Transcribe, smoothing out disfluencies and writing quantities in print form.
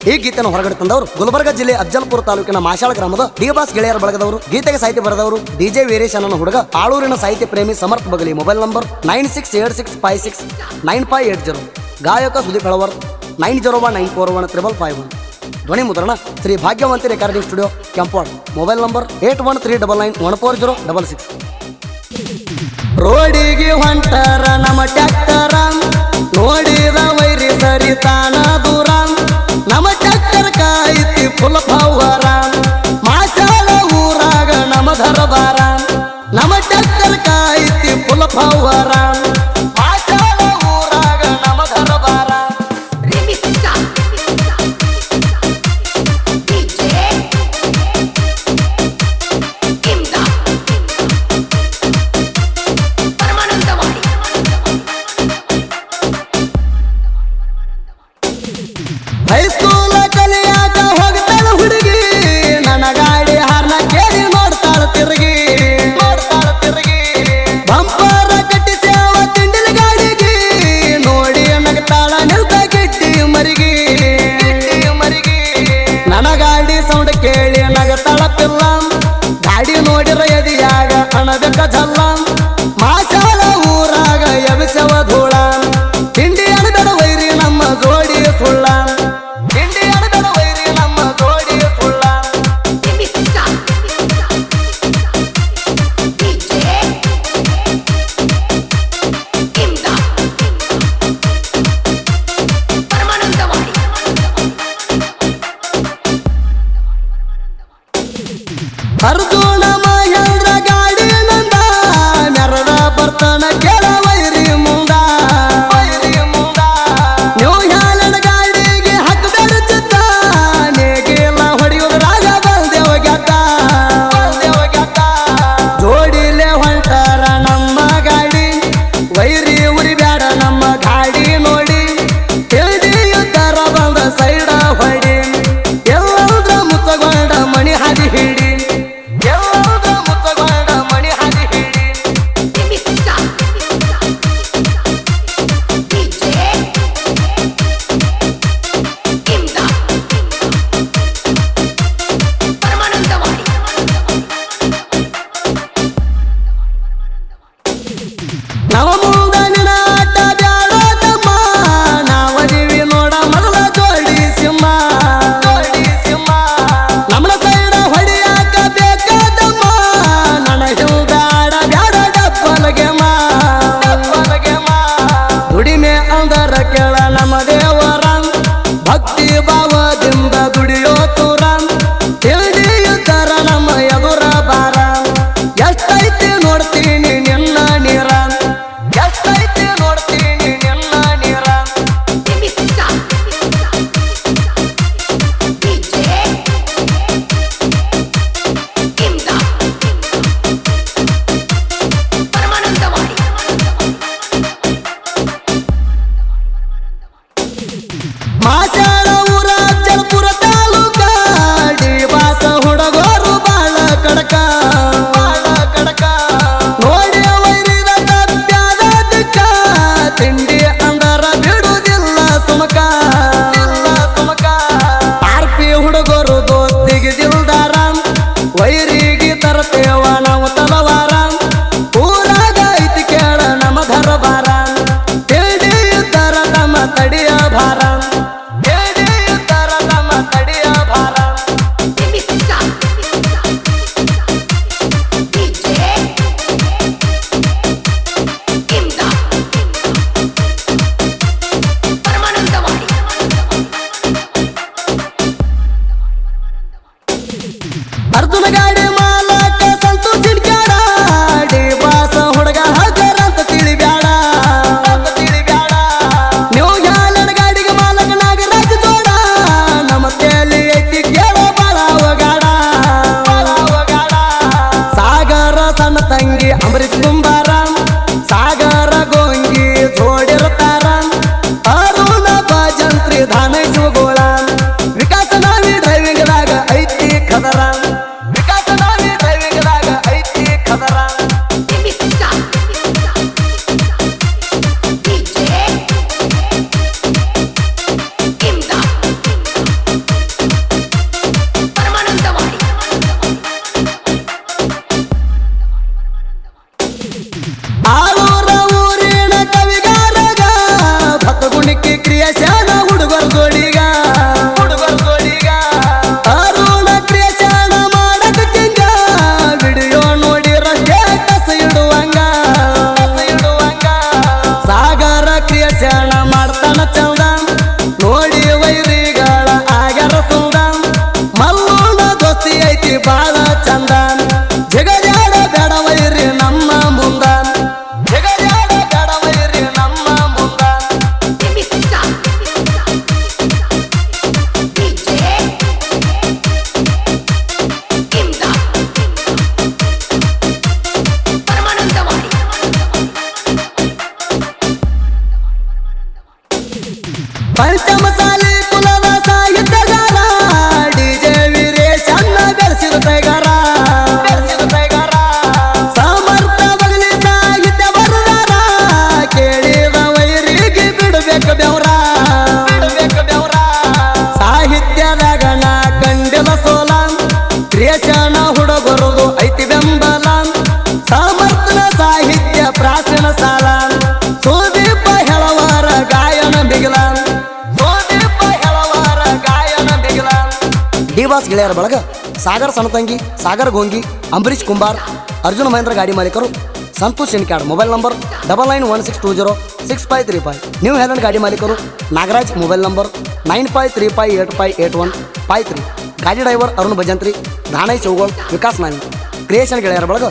ಈ ಗೀತೆಯನ್ನು ಹೊರಗಡೆ ತಂದವರು ಗುಲ್ಬರ್ಗ ಜಿಲ್ಲೆ ಅಫಜಲ್ಪುರ ತಾಲೂಕಿನ ಮಾಶಾಳ ಗ್ರಾಮದ ಡಿಬಾಸ್ ಗೆಳೆಯರ ಬಳಗದವರು. ಗೀತೆಗೆ ಸಾಹಿತ್ಯ ಬರೆದವರು ಡಿಜೆ ವೀರೇಶ್ ಅನ್ನೋ ಹುಡುಗ. ಆಳೂರಿನ ಸಾಹಿತ್ಯ ಪ್ರೇಮಿ ಸಮರ್ಥ ಬಗಲಿ. Mobile number 9686569580. ಗಾಯಕ ಸುದೀಪ್ ಹೆಳವರ್ 9019415551. ಧ್ವನಿ ಮುದ್ರಣ Shri Bhagyavanti recording studio Kempawad. Mobile number 8139914066. ರೋಡಿಗೆ ಹೊಂಟರ ನಮ್ಮ ಟ್ಯಾಕ್ಟರ ನೋಡಿದ ವೈರಿ ಸರಿತಾನ ದೂರ. ನಮ್ಮ ಟ್ಯಾಕ್ಟರ್ ಕಾಯ್ತಿ ಫುಲ್ ಪವರ. ಮಾಶಾಳ ಊರಾಗ ನಮ್ಮ ದರಬಾರ. ನಮ್ಮ ಟ್ಯಾಕ್ಟರ್ ಕಾಯ್ತಿ ಫುಲ್ ಪವರ. ಮಾಶಾಳ ಊರಾಗ ನಮ್ಮ ದರಬಾರ. ಹೈಸ್ಕೂಲ ಕಲಿಯಾಕ ಹೋಗ್ತಾಳ ಹುಡುಗಿ. ನನ್ನ ಗಾಡಿ ಹಾರ್ನ ಕೇಳಿ ನೋಡ್ತಾಳ ತಿರುಗಿ. ಬಂಪರ ಕಟ್ಟಿಸ್ಯಾವ ತಿಂಡಿಲ ಗಾಡಿಗೆ. ನೋಡಿ ನಗತಾಳ ನಿಲ್ತ ಗಿಡ್ಡಿ ಮರಿಗಿ. ನನ್ನ ಗಾಡಿ ಸೌಂಡ್ ಕೇಳಿ ನಗತಾಳ ಪಿಲ್ಲ. ಗಾಡಿ ನೋಡಿರ ಎದಿಯಾಗ ಅಣಬೇಕ ಜಲ್ಲ. ಮಾಶಾಳ ಊರಾಗ ಎಬಿಸವ ಧೂಳ. ತಿಂಡಿ ಅಣಬೇಡ ವೈರಿ ನಮ್ಮ ಜೋಡಿ ಸುಳ್ಳ. ಅರ್ಜುನ ಮಹೇಂದ್ರ ಗಾಡಿ ನಂದ ಮೆರದ ಬರ್ತನ ಕೆಳ ವೈರಿ ಮುಂದ. ನೀವು ಹ್ಯಾಲನ ಗಾಡಿಗೆ ಹಾಕಬೇಡ ಚಿತ್ತ. ನೇಗಿಲ ಹೊಡೆಯುವುದ್ರಾಗ ಬಲ್ದೇವ ಗೆದ್ದ. ಜೋಡಿಲೆ ಹೊಂಟಾರ ನಮ್ಮ ಗಾಡಿ. ವೈರಿ ಉರಿ ಬ್ಯಾಡ ನಮ್ಮ ಗಾಡಿ ನೋಡಿ. ತಿಳಿಯುತ್ತಾರ ಬಂದ ಸೈಡ ಹೊಡಿ. ಎಲ್ಲಂದ್ರ ಮುಚ್ಚಗೊಂಡ ಮಣಿ ಹಾದಿ ಹಿಡಿ. ಶ್ರೀನಿವಾಸ್ ಗೆಳೆಯರ ಬಳಗ, ಸಾಗರ್ ಸಣತಂಗಿ, ಸಾಗರ್ ಗೋಂಗಿ, ಅಂಬರೀಶ್ ಕುಂಬಾರ್, ಅರ್ಜುನ್ ಮಹೇಂದ್ರ ಗಾಡಿ ಮಾಲೀಕರು, ಸಂತೋಷ್ ಶೆನ್ಕ್ಯಾಡ್. Mobile number 9916206535. ನ್ಯೂ ಹೆಲೆಂಡ್ ಗಾಡಿ ಮಾಲೀಕರು ನಾಗರಾಜ್. Mobile number 9535858153. ಗಾಡಿ ಡ್ರೈವರ್ ಅರುಣ್ ಭಜಂತ್ರಿ, ಧಾನೈ ಚೌಗೋಳ್, ವಿಕಾಸ್ ನಾನಿ. ಕ್ರಿಯೇಷನ್ ಗೆಳೆಯರ ಬಳಗ